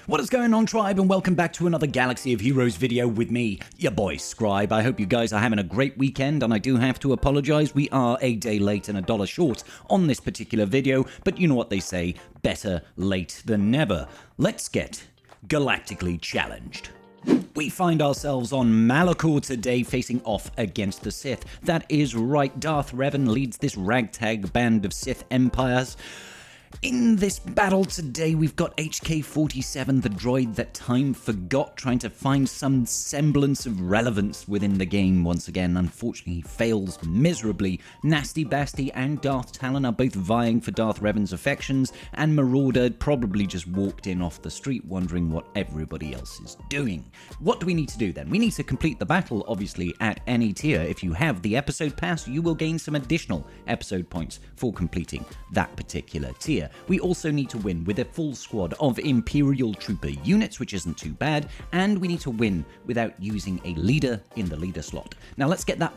What is going on, tribe, and welcome back to another Galaxy of Heroes video with me, your boy Scribe. I hope you guys are having a great weekend, and I do have to apologize, we are a day late and $1 short on this particular video, but you know what they say, better late than never. Let's get galactically challenged. We find ourselves on Malachor today, facing off against the Sith. That is right, Darth Revan leads this ragtag band of Sith empires. In this battle today, we've got HK-47, the droid that time forgot, trying to find some semblance of relevance within the game once again. Unfortunately, he fails miserably. Nasty Basti and Darth Talon are both vying for Darth Revan's affections, and Marauder probably just walked in off the street wondering what everybody else is doing. What do we need to do then? We need to complete the battle, obviously, at any tier. If you have the episode pass, you will gain some additional episode points for completing that particular tier. We also need to win with a full squad of Imperial Trooper units, which isn't too bad, and we need to win without using a leader in the leader slot. Now let's get that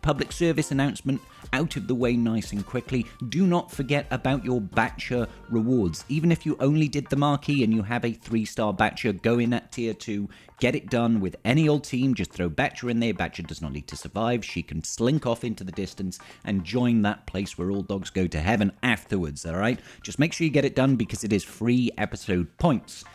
public service announcement out of the way nice and quickly. Do not forget about your Batcher rewards. Even if you only did the marquee and you have a 3-star Batcher, go in at tier 2, get it done with any old team, just throw Batcher in there. Batcher does not need to survive. She can slink off into the distance and join that place where all dogs go to heaven afterwards, alright? Just make sure you get it done because it is free episode points.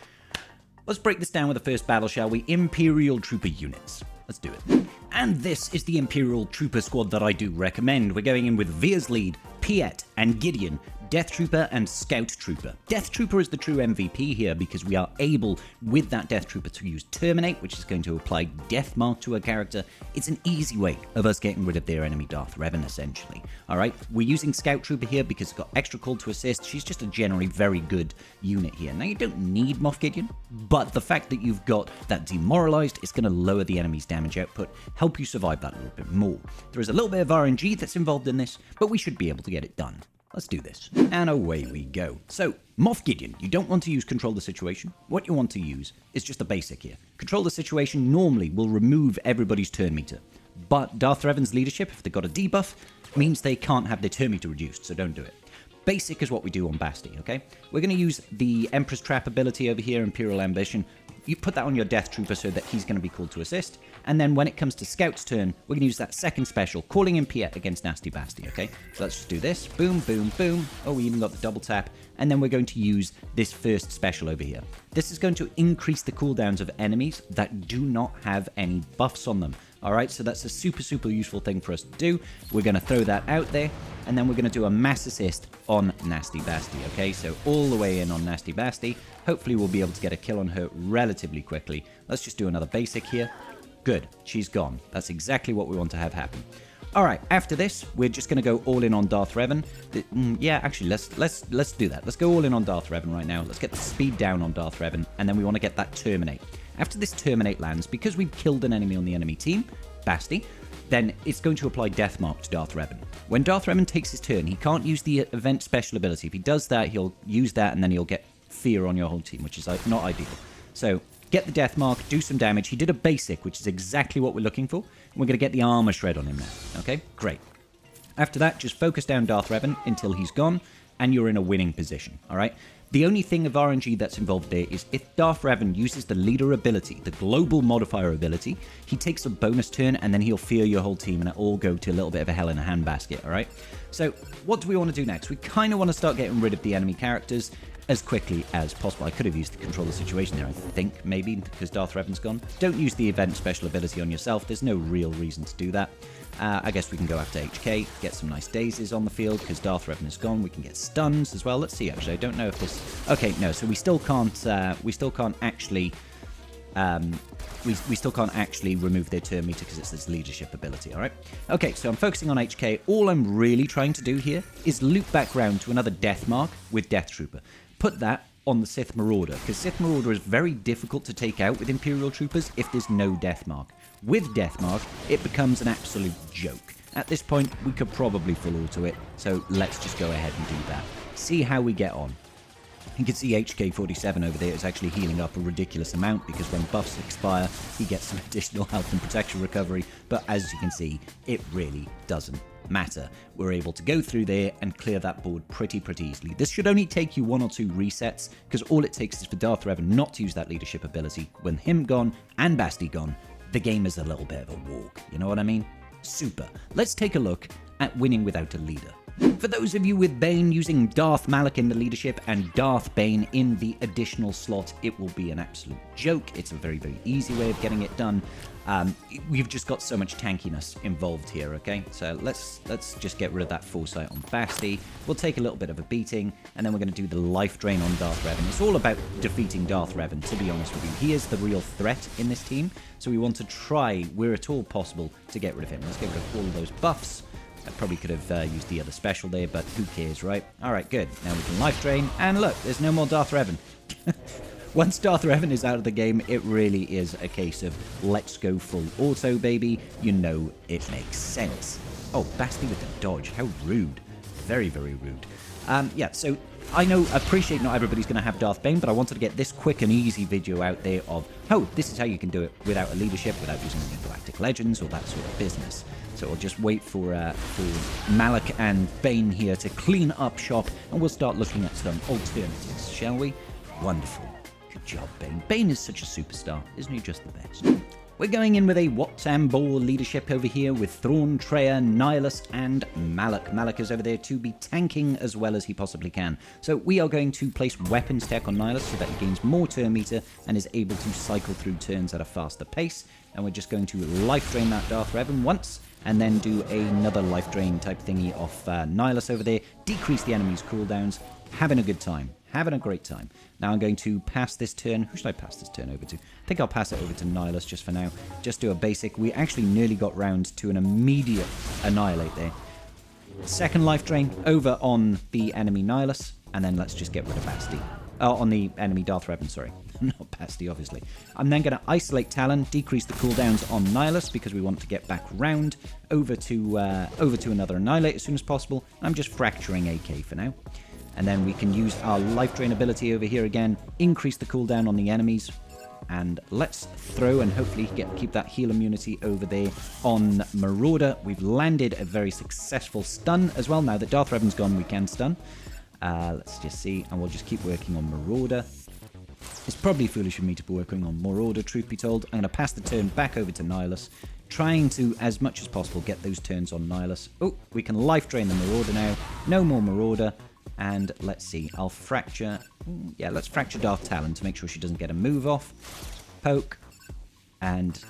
Let's break this down with the first battle, shall we? Imperial Trooper units. Let's do it. And this is the Imperial Trooper squad that I do recommend. We're going in with Veer's lead, Piet and Gideon, Death Trooper and Scout Trooper. Death Trooper is the true MVP here because we are able, with that Death Trooper, to use Terminate, which is going to apply Death Mark to a character. It's an easy way of us getting rid of their enemy Darth Revan, essentially. Alright, we're using Scout Trooper here because it's got extra call to assist. She's just a generally very good unit here. Now, you don't need Moff Gideon, but the fact that you've got that Demoralized is going to lower the enemy's damage output, help you survive that a little bit more. There is a little bit of RNG that's involved in this, but we should be able to get it done. Let's do this. And away we go. So, Moff Gideon, you don't want to use Control the Situation. What you want to use is just a basic here. Control the Situation normally will remove everybody's turn meter. But Darth Revan's leadership, if they've got a debuff, means they can't have their turn meter reduced, so don't do it. Basic is what we do on Basti, okay? We're going to use the Empress Trap ability over here, Imperial Ambition. You put that on your Death Trooper so that he's going to be called to assist. And then when it comes to Scout's turn, we're going to use that second special, calling in Piet against Nasty Basti, okay? So let's just do this. Boom, boom, boom. Oh, we even got the double tap. And then we're going to use this first special over here. This is going to increase the cooldowns of enemies that do not have any buffs on them. Alright, so that's a super useful thing for us to do. We're going to throw that out there, and then we're going to do a mass assist on Nasty Basti, okay? So all the way in on Nasty Basti. Hopefully we'll be able to get a kill on her relatively quickly. Let's just do another basic here. Good, she's gone. That's exactly what we want to have happen. Alright, after this, we're just going to go all in on Darth Revan. Yeah, actually, let's do that. Let's go all in on Darth Revan right now. Let's get the speed down on Darth Revan, and then we want to get that Terminate. After this Terminate lands, because we've killed an enemy on the enemy team, Basti, then it's going to apply Death Mark to Darth Revan. When Darth Revan takes his turn, he can't use the event special ability. If he does that, he'll use that, and then he'll get fear on your whole team, which is not ideal. So, get the Death Mark, do some damage. He did a basic, which is exactly what we're looking for. We're going to get the armor shred on him now. Okay, great. After that, just focus down Darth Revan until he's gone, and you're in a winning position, alright? The only thing of RNG that's involved there is if Darth Revan uses the leader ability, the global modifier ability, he takes a bonus turn and then he'll fear your whole team and it all go to a little bit of a hell in a handbasket, alright? So, what do we want to do next? We kind of want to start getting rid of the enemy characters as quickly as possible. I could have used the Control the Situation there, I think, maybe, because Darth Revan's gone. Don't use the event special ability on yourself. There's no real reason to do that. I guess we can go after HK, get some nice daisies on the field, because Darth Revan is gone. We can get stuns as well. Let's see, actually. I don't know if this... Okay, no, so we still can't actually... we still can't actually remove their turn meter because it's this leadership ability, alright? Okay, so I'm focusing on HK. All I'm really trying to do here is loop back round to another Death Mark with Death Trooper. Put that on the Sith Marauder, because Sith Marauder is very difficult to take out with Imperial Troopers if there's no Death Mark. With Death Mark, it becomes an absolute joke. At this point, we could probably full auto it, so let's just go ahead and do that. See how we get on. You can see HK-47 over there is actually healing up a ridiculous amount because when buffs expire, he gets some additional health and protection recovery, but as you can see, it really doesn't matter. We're able to go through there and clear that board pretty easily. This should only take you 1 or 2 resets, because all it takes is for Darth Revan not to use that leadership ability. When him gone and Basti gone, the game is a little bit of a walk. You know what I mean? Super. Let's take a look at winning without a leader. For those of you with Bane using Darth Malak in the leadership and Darth Bane in the additional slot, it will be an absolute joke. It's a very easy way of getting it done. We've just got so much tankiness involved here, okay? So let's just get rid of that foresight on Basti. We'll take a little bit of a beating, and then we're going to do the life drain on Darth Revan. It's all about defeating Darth Revan, to be honest with you. He is the real threat in this team, so we want to try, where at all possible, to get rid of him. Let's get rid of all of those buffs. I probably could have used the other special there, but who cares, right? Alright, good. Now we can life drain, and look, there's no more Darth Revan. Once Darth Revan is out of the game, it really is a case of let's go full auto, baby. You know it makes sense. Oh, Basti with the dodge. How rude. Very rude. Yeah, so I appreciate not everybody's going to have Darth Bane, but I wanted to get this quick and easy video out there of, oh, this is how you can do it without a leadership, without using any Galactic Legends or that sort of business. So we'll just wait for Malak and Bane here to clean up shop, and we'll start looking at some alternatives, shall we? Wonderful. Good job, Bane. Bane is such a superstar, isn't he just the best? We're going in with a Wat-Tambor leadership over here with Thrawn, Traya, Nihilus, and Malak. Malak is over there to be tanking as well as he possibly can. So we are going to place weapons tech on Nihilus so that he gains more turn meter and is able to cycle through turns at a faster pace. And we're just going to life drain that Darth Revan once, and then do another life drain type thingy off Nihilus over there, decrease the enemy's cooldowns, having a good time. Having a great time. Now I'm going to pass this turn. Who should I pass this turn over to? I think I'll pass it over to Nihilus just for now. Just do a basic. We actually nearly got round to an immediate annihilate there. Second life drain over on the enemy Nihilus. And then let's just get rid of Basti. On the enemy Darth Revan, sorry. Not Basti, obviously. I'm then going to isolate Talon, decrease the cooldowns on Nihilus because we want to get back round over to another annihilate as soon as possible. I'm just fracturing AK for now. And then we can use our life drain ability over here again, increase the cooldown on the enemies, and let's throw and hopefully keep that heal immunity over there on Marauder. We've landed a very successful stun as well. Now that Darth Revan's gone, we can stun. Let's just see, and we'll just keep working on Marauder. It's probably foolish of me to be working on Marauder, truth be told. I'm going to pass the turn back over to Nihilus, trying to, as much as possible, get those turns on Nihilus. Oh, we can life drain the Marauder now. No more Marauder. And let's see, I'll fracture... Yeah, let's fracture Darth Talon to make sure she doesn't get a move off. Poke. And...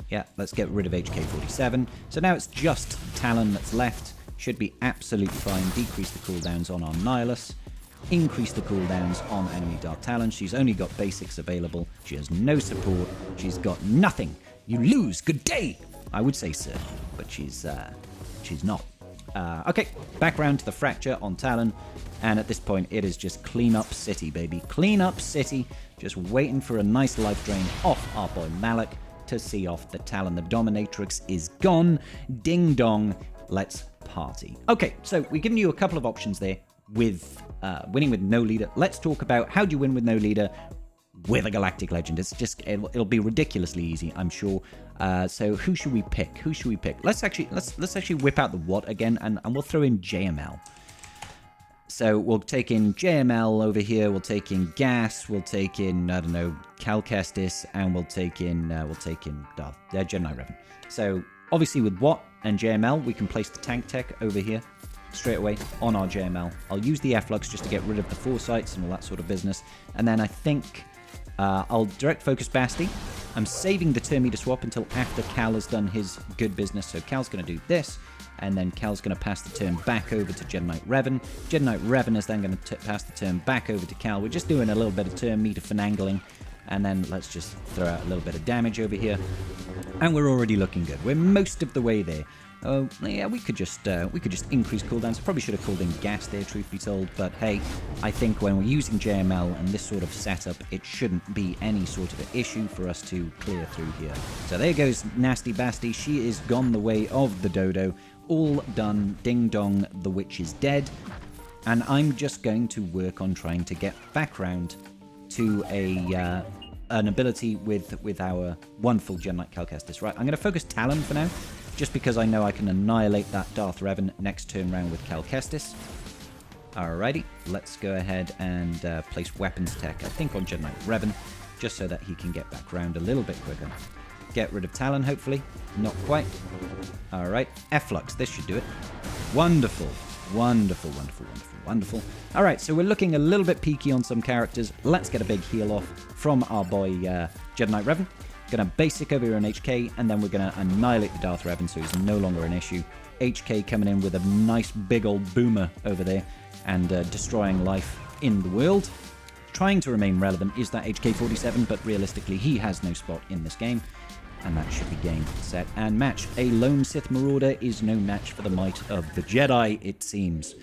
Yeah, let's get rid of HK-47. So now it's just Talon that's left. Should be absolutely fine. Decrease the cooldowns on our Nihilus. Increase the cooldowns on enemy Darth Talon. She's only got basics available. She has no support. She's got nothing. You lose. Good day! I would say so, but she's not. Okay, back round to the fracture on Talon, and at this point it is just clean up city, baby. Clean up city, just waiting for a nice life drain off our boy Malak to see off the Talon. The Dominatrix is gone. Ding dong, let's party. Okay, so we've given you a couple of options there with winning with no leader. Let's talk about how do you win with no leader with a Galactic Legend. It's just, it'll be ridiculously easy, I'm sure. So who should we pick? Who should we pick? Let's actually whip out the Wat again, and we'll throw in JML. So we'll take in JML over here. We'll take in Gas. We'll take in, I don't know, Cal Kestis, and we'll take in Jedi Revan. So obviously with Wat and JML, we can place the tank tech over here straight away on our JML. I'll use the Efflux just to get rid of the foresights and all that sort of business, and then I think I'll direct focus Basti. I'm saving the turn meter swap until after Cal has done his good business. So Cal's going to do this, and then Cal's going to pass the turn back over to Jedi Knight Revan. Jedi Knight Revan is then going to pass the turn back over to Cal. We're just doing a little bit of turn meter finagling, and then let's just throw out a little bit of damage over here. And we're already looking good. We're most of the way there. Oh, yeah, we could just increase cooldowns. I probably should have called in Gas there, truth be told. But hey, I think when we're using JML and this sort of setup, it shouldn't be any sort of an issue for us to clear through here. So there goes Nasty Basti. She is gone the way of the dodo. All done. Ding dong, the witch is dead. And I'm just going to work on trying to get back round to an ability with our wonderful Jedi Knight Cal Kestis. Right, I'm going to focus Talon for now. just because I know I can annihilate that Darth Revan next turn round with Cal Kestis. Alrighty, let's go ahead and place weapons tech, I think, on Jedi Knight Revan, just so that he can get back round a little bit quicker. Get rid of Talon, hopefully. Not quite. Alright, Efflux, this should do it. Wonderful. Wonderful, wonderful, wonderful, wonderful. Alright, so we're looking a little bit peaky on some characters. Let's get a big heal off from our boy Jedi Knight Revan. Gonna basic over here on HK, and then we're gonna annihilate the Darth Revan, so he's no longer an issue. HK coming in with a nice big old boomer over there, and destroying life in the world. Trying to remain relevant is that HK-47, but realistically he has no spot in this game, and that should be game, set, and match. A lone Sith Marauder is no match for the might of the Jedi, it seems.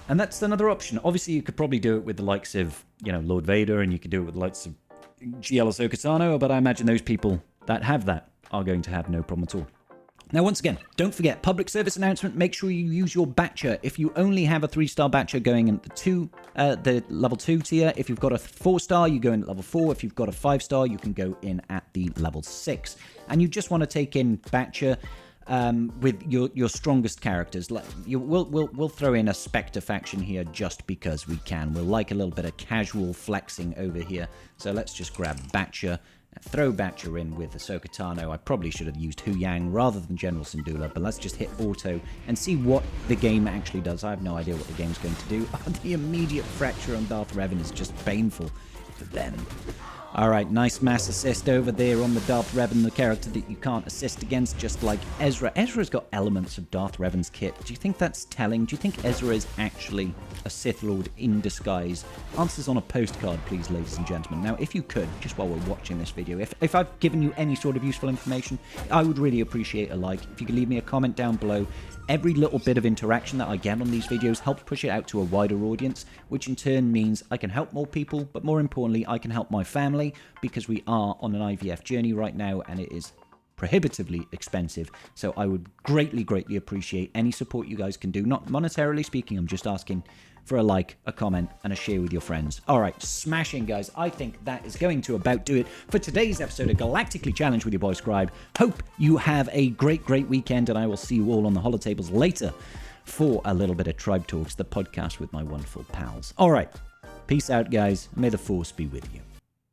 And that's another option. Obviously you could probably do it with the likes of, you know, Lord Vader, and you could do it with the likes of GL Ahsoka Tano, but I imagine those people that have that are going to have no problem at all. Now, once again, don't forget, public service announcement, make sure you use your Batcher. If you only have a 3-star Batcher going in the level 2 tier, if you've got a 4-star, you go in at level 4. If you've got a 5-star, you can go in at the level 6. And you just want to take in Batcher with your strongest characters. We'll throw in a Spectre faction here just because we can. We'll like a little bit of casual flexing over here. So let's just grab Batcher. Throw Batcher in with Ahsoka Tano. I probably should have used Hu Yang rather than General Syndulla, but let's just hit auto and see what the game actually does. I have no idea what the game's going to do. The immediate fracture on Darth Revan is just painful for them. Alright, nice mass assist over there on the Darth Revan, the character that you can't assist against, just like Ezra. Ezra's got elements of Darth Revan's kit. Do you think that's telling? Do you think Ezra is actually a Sith Lord in disguise? Answers on a postcard, please, ladies and gentlemen. Now, if you could, just while we're watching this video, if I've given you any sort of useful information, I would really appreciate a like. If you could leave me a comment down below. Every little bit of interaction that I get on these videos helps push it out to a wider audience, which in turn means I can help more people, but more importantly, I can help my family, because we are on an IVF journey right now, and it is prohibitively expensive. So I would greatly, greatly appreciate any support you guys can do. Not monetarily speaking, I'm just asking for a like, a comment, and a share with your friends. Alright, smashing, guys. I think that is going to about do it for today's episode of Galactically Challenged with your boy Scribe. Hope you have a great, great weekend, and I will see you all on the holotables later for a little bit of Tribe Talks, the podcast with my wonderful pals. Alright, peace out, guys. May the Force be with you.